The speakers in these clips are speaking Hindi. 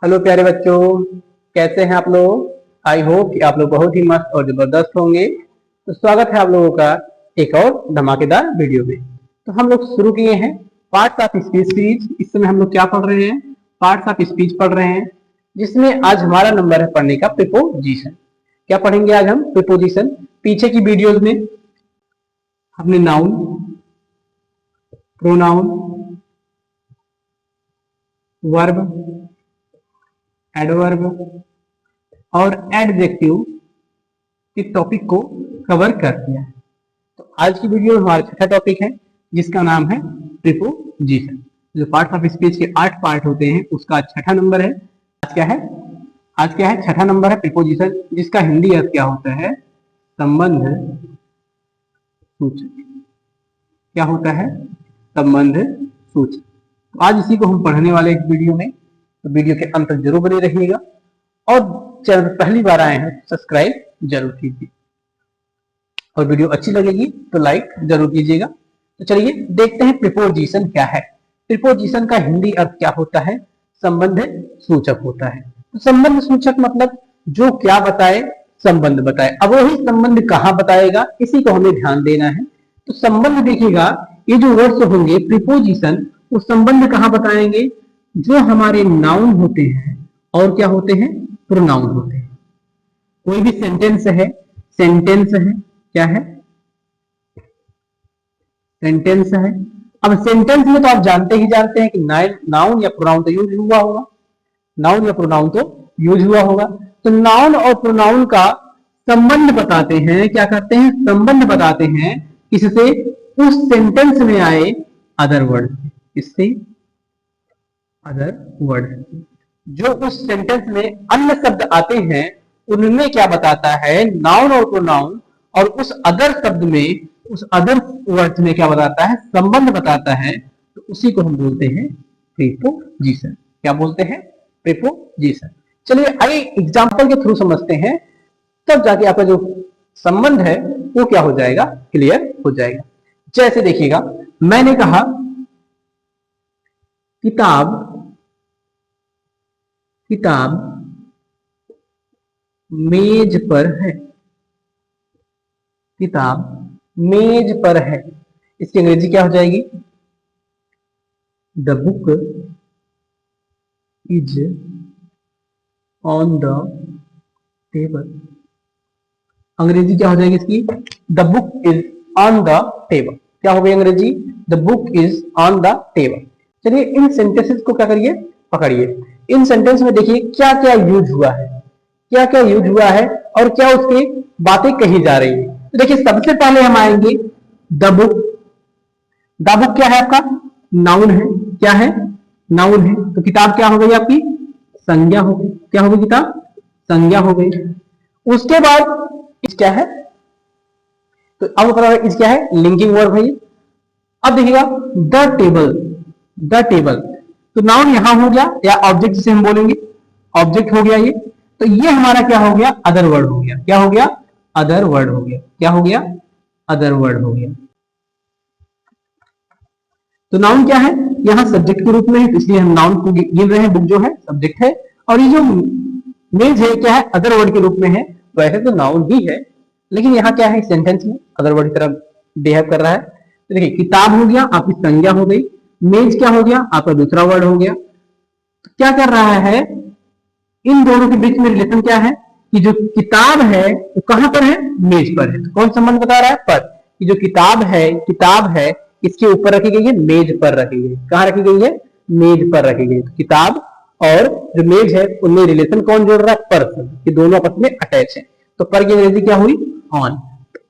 हेलो प्यारे बच्चों, कैसे हैं आप लोग। आई होप कि आप लोग बहुत ही मस्त और जबरदस्त होंगे। तो स्वागत है आप लोगों का एक और धमाकेदार वीडियो में। तो हम लोग शुरू किए हैं पार्ट्स ऑफ स्पीच सीरीज। इस समय हम लोग क्या पढ़ रहे हैं? पार्ट्स ऑफ स्पीच पढ़ रहे हैं, जिसमें आज हमारा नंबर है पढ़ने का प्रीपोजिशन। क्या पढ़ेंगे आज हम? प्रीपोजिशन। पीछे की वीडियोज में हमने नाउन, प्रोनाउन, वर्ब, एडवर्ब और एडजेक्टिव इस टॉपिक को कवर कर दिया है। तो आज की वीडियो में हमारा छठा टॉपिक है, जिसका नाम है प्रीपोजिशन। जो पार्ट्स ऑफ स्पीच के 8 पार्ट होते हैं, उसका छठा नंबर है। आज क्या है? आज क्या है? छठा नंबर है प्रीपोजिशन, जिसका हिंदी अर्थ क्या होता है? संबंध सूचक। क्या होता है? संबंध सूचक। तो आज इसी को हम पढ़ने वाले एक वीडियो में। तो वीडियो के अंत तक जरूर बने रहिएगा और चैनल पर पहली बार आए हैं सब्सक्राइब जरूर कीजिए, और वीडियो अच्छी लगेगी तो लाइक जरूर कीजिएगा। तो चलिए देखते हैं प्रीपोजिशन क्या है। प्रीपोजिशन का हिंदी अर्थ क्या होता है? संबंध सूचक होता है। तो संबंध सूचक मतलब जो क्या बताए, संबंध बताए। अब वही संबंध कहाँ बताएगा, इसी को हमें ध्यान देना है। तो संबंध देखिएगा, ये जो वर्ड्स होंगे प्रीपोजिशन, वो संबंध कहाँ बताएंगे? जो हमारे नाउन होते हैं और क्या होते हैं? प्रोनाउन होते हैं। कोई भी सेंटेंस है, सेंटेंस है, क्या है? सेंटेंस है। अब सेंटेंस में तो आप जानते हैं कि नाउन या प्रोनाउन तो यूज हुआ होगा। नाउन या प्रोनाउन तो यूज हुआ होगा। तो नाउन और प्रोनाउन का संबंध बताते हैं। क्या करते हैं? संबंध बताते हैं किससे? उस सेंटेंस में आए अदर वर्ड। इससे अदर वर्ड, जो उस सेंटेंस में अन्य शब्द आते हैं, उनमें क्या बताता है? नाउन और प्रोनाउन। और उस अदर शब्द में, उस अदर वर्ड में क्या बताता है? संबंध बताता है। तो उसी को हम बोलते हैं प्रीपोजिशन। क्या बोलते हैं? प्रीपोजिशन। चलिए आइए एग्जाम्पल के थ्रू समझते हैं, तब जाके आपका जो संबंध है वो क्या हो जाएगा? क्लियर हो जाएगा। जैसे देखिएगा, मैंने कहा किताब, किताब मेज पर है। किताब मेज पर है। इसकी अंग्रेजी क्या हो जाएगी? The book is on the table. अंग्रेजी क्या हो जाएगी इसकी? The book is on the table. क्या हो गई अंग्रेजी? The book is on the table. चलिए इन सेंटेंसेस को क्या करिए? पकड़िए। इन सेंटेंस में देखिए क्या क्या यूज हुआ है, क्या क्या यूज हुआ है और क्या उसकी बातें कही जा रही है। तो देखिए सबसे पहले हम आएंगे द बुक। द बुक क्या है आपका? नाउन है। क्या है? नाउन है। तो किताब क्या हो गई आपकी? संज्ञा हो गई। क्या हो गई? किताब संज्ञा हो गई। उसके बाद इस क्या है? तो अब पता है इस क्या है? लिंकिंग वर्ब है। अब देखिएगा द टेबल। द टेबल तो नाउन यहां हो गया, या ऑब्जेक्ट जिसे हम बोलेंगे, ऑब्जेक्ट हो गया ये। तो ये हमारा क्या हो गया? अदर वर्ड हो गया। क्या हो गया? अदर वर्ड हो गया। क्या हो गया? अदर वर्ड हो गया। तो नाउन क्या है? यहां सब्जेक्ट के रूप में है, तो इसलिए हम नाउन को गिन रहे हैं। बुक जो है सब्जेक्ट है, और ये जो मेज है क्या है? अदर वर्ड के रूप में है। वैसे तो नाउन ही है, लेकिन यहाँ क्या है? सेंटेंस में अदर वर्ड की तरह बिहेव कर रहा है। तो देखिए किताब हो गया, आपकी संज्ञा हो गई। मेज क्या हो गया? आपका दूसरा वर्ड हो गया। तो क्या कर रहा है? इन दोनों के बीच में रिलेशन क्या है? कि जो किताब है वो कहां पर है? मेज पर है। तो कौन संबंध बता रहा है? पर। कि जो किताब है, किताब है इसके ऊपर रखी गई है, मेज पर रखी गई। कहां रखी गई है? मेज पर रखी गई। तो किताब और जो मेज है उनमें रिलेशन कौन जोड़ रहा है? पर से। ये दोनों आपस में अटैच है। तो पर की अंग्रेजी क्या हुई? ऑन।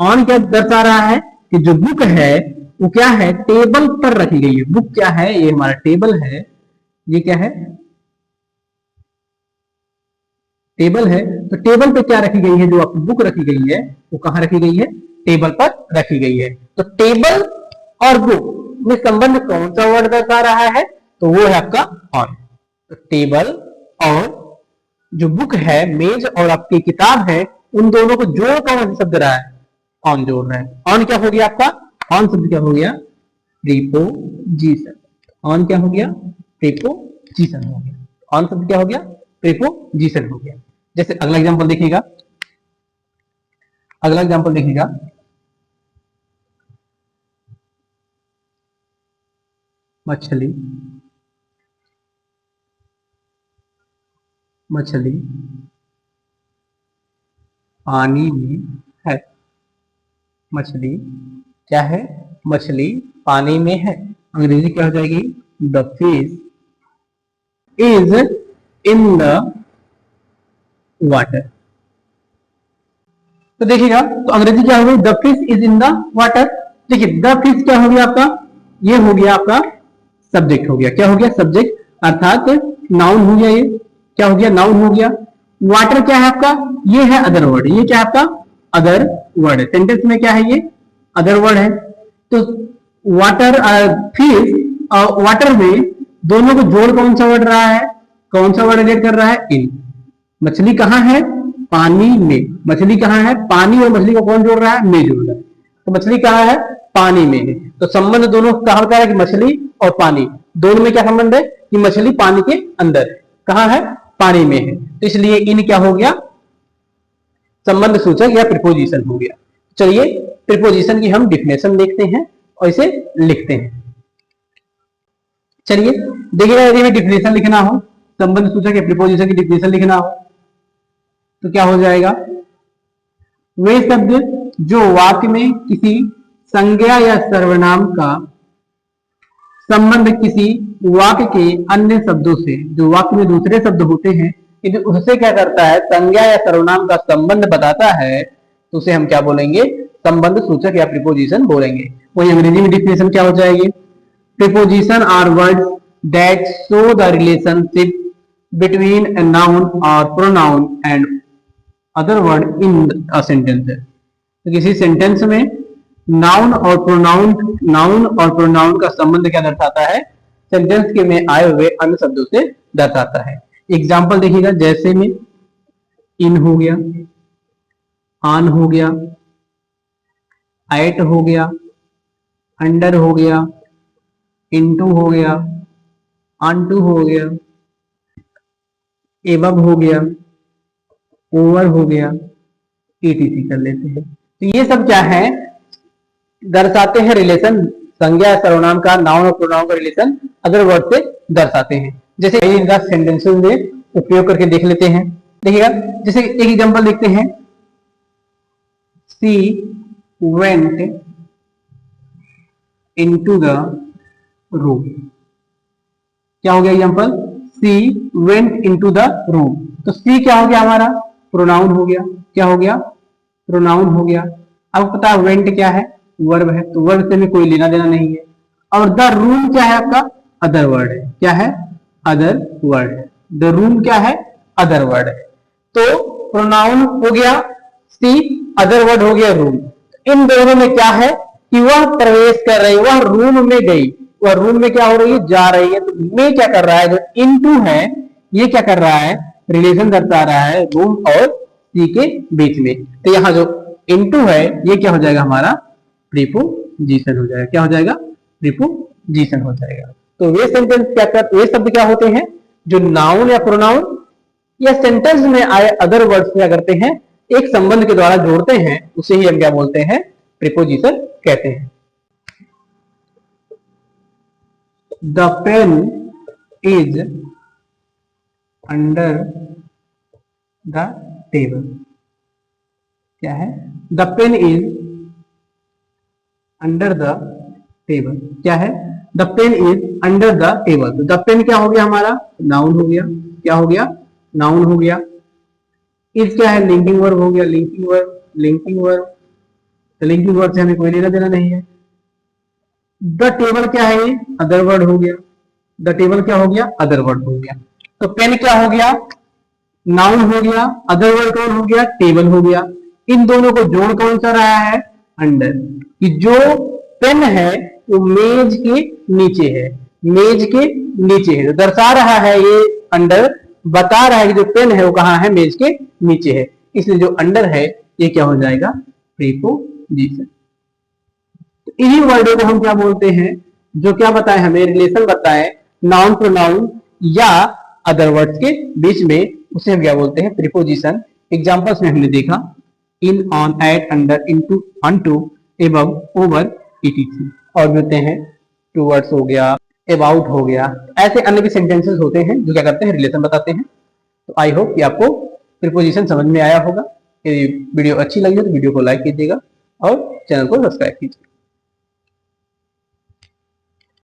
ऑन क्या दर्शा रहा है? कि जो बुक है वो क्या है? टेबल पर रखी गई है। बुक क्या है? ये हमारा टेबल है। ये क्या है? टेबल है। तो टेबल पे क्या रखी गई है? जो आपकी बुक रखी गई है वो कहां रखी गई है? टेबल पर रखी गई है। तो टेबल और बुक में संबंध कौन सा वर्ड दर्शा रहा है? तो वो है आपका ऑन। तो टेबल और जो बुक है, मेज और आपकी किताब है, उन दोनों को जोड़ कौन शब्द रहा है? ऑन जोड़ रहा है। ऑन क्या हो गया आपका? ऑन शब्द क्या हो गया? प्रीपोजिशन। ऑन क्या हो गया? प्रीपोजिशन हो गया। ऑन शब्द क्या हो गया? प्रीपोजिशन हो गया। जैसे अगला एग्जांपल देखिएगा, अगला एग्जांपल देखिएगा, मछली, मछली पानी में है। मछली क्या है? मछली पानी में है। अंग्रेजी क्या हो जाएगी? The fish is in the water. तो देखिएगा, तो अंग्रेजी क्या हो गई? The fish is in the water. देखिए द फिश क्या हो गया आपका? ये हो गया आपका सब्जेक्ट हो गया। क्या हो गया? सब्जेक्ट, अर्थात नाउन हो गया। ये क्या हो गया? नाउन हो गया। वाटर क्या है आपका? ये है अदर वर्ड। ये क्या है आपका? अदर वर्ड है। सेंटेंस में क्या है? ये अदर वर्ड है। तो वाटर, फिश और वाटर में दोनों को जोड़ कौन सा वर्ड रहा है? कौन सा वर्ड रिलेट कर रहा है? इन। मछली कहाँ है? पानी में। मछली कहाँ है? पानी और मछली को कौन जोड़ रहा है? में जोड़ रहा है। तो मछली कहाँ है? पानी में है। तो संबंध दोनों कहां का है? कि मछली और पानी दोनों में क्या संबंध है? कि मछली पानी के अंदर है। कहां है? पानी में है। तो इसलिए इन क्या हो गया? संबंध सूचक या प्रीपोजिशन हो गया। चलिए प्रीपोजिशन की हम डिफिनेशन देखते हैं और इसे लिखते हैं। चलिए देखिएगा, यदि हमें डिफिनेशन लिखना हो, संबंध सूचक या प्रीपोजिशन की डिफिनेशन लिखना हो तो क्या हो जाएगा? वे शब्द जो वाक्य में किसी संज्ञा या सर्वनाम का संबंध किसी वाक्य के अन्य शब्दों से, जो वाक्य में दूसरे शब्द होते हैं, यदि उससे क्या करता है? संज्ञा या सर्वनाम का संबंध बताता है, तो उसे हम क्या बोलेंगे? संबंध सूचक या प्रीपोजिशन बोलेंगे। वही अंग्रेजी में डिफिनेशन क्या हो जाएगी? Preposition are words that show the relationship between a noun और pronoun and other word in a sentence. तो किसी सेंटेंस में नाउन और प्रोनाउन का संबंध क्या दर्शाता है? सेंटेंस के में आए हुए अन्य शब्दों से दर्शाता है। एग्जाम्पल देखिएगा, जैसे में इन हो गया, ऑन हो गया, एट हो गया, अंडर हो गया, इनटू हो गया, ऑनटू हो गया, एबव हो गया, ओवर हो गया, ईटीसी कर लेते हैं। तो ये सब क्या है? दर्शाते हैं रिलेशन, संज्ञा सर्वनाम का नाउन और प्रोनाउन का रिलेशन अदर वर्ड से दर्शाते हैं। जैसे इनका सेंटेंसेस में उपयोग करके देख लेते हैं। देखिएगा, जैसे एक एग्जांपल देखते हैं, she went into the room. क्या हो गया example? She went into the room. तो सी क्या हो गया? हमारा प्रोनाउन हो गया। क्या हो गया? प्रोनाउन हो गया। अब पता है वेंट क्या है? वर्ब है। तो वर्ब से में कोई लेना देना नहीं है। और द रूम क्या है आपका? अदर वर्ड है। क्या है? अदर वर्ड है। द रूम क्या है? अदर वर्ड है। तो प्रोनाउन हो गया सी, अदर वर्ड हो गया रूम। इन दोनों में क्या है? कि वह प्रवेश कर रही, वह रूम में गई, वह रूम में क्या हो रही है? जा रही है। तो में क्या कर रहा है? जो इनटू है, ये क्या कर रहा है? रिलेशन दर्शा रहा है रूम और सी के बीच में। तो यहाँ जो इनटू है, ये क्या हो जाएगा? हमारा प्रीपोजिशन हो जाएगा। क्या हो जाएगा? प्रीपोजिशन हो जाएगा। तो वे सेंटेंस क्या कर, वे शब्द क्या होते हैं? जो नाउन या प्रोनाउन या सेंटेंस में आए अदर वर्ड्स क्या करते हैं? एक संबंध के द्वारा जोड़ते हैं, उसे ही हम क्या बोलते हैं? प्रीपोजिशन कहते हैं। The pen is under the table. क्या है? The pen is under the table. क्या है? The pen is under the table. तो द पेन क्या हो गया? हमारा नाउन हो गया। क्या हो गया? नाउन हो गया। इज क्या है? लिंकिंग वर्ब हो गया। Linking verb, linking verb. तो लिंकिंग वर्ब से हमें कोई लेना देना नहीं है। द टेबल क्या है? ये अदर वर्ड हो गया। द टेबल क्या हो गया? अदर वर्ड हो गया। तो पेन क्या हो गया? नाउन हो गया। अदर वर्ड कौन हो गया? टेबल हो गया। इन दोनों को जोड़ कौन सा रहा है? अंडर। कि जो पेन है वो मेज के नीचे है, मेज के नीचे है। तो दर्शा रहा है ये अंडर, बता रहा है कि जो पेन है वो कहाँ है? मेज के नीचे है। इसलिए जो अंडर है ये क्या हो जाएगा? प्रीपोजिशन। तो इन्हीं वर्डों को हम क्या बोलते हैं? जो क्या बताए हमें? रिलेशन बताए नाउन प्रोनाउन या अदर वर्ड्स के बीच में, उसे हम क्या बोलते हैं, प्रीपोजिशन। एग्जांपल्स में हमने देखा in, on, at, under, into, unto, above, over, etc। और भी होते हैं, टूवर्ड्स हो गया, अबाउट हो गया, ऐसे अन्य भी सेंटेंसेस होते हैं जो क्या करते हैं, रिलेशन बताते हैं। तो आई होप कि आपको प्रीपोजिशन समझ में आया होगा। यदि वीडियो अच्छी लगी हो तो वीडियो को लाइक कीजिएगा और चैनल को सब्सक्राइब कीजिएगा।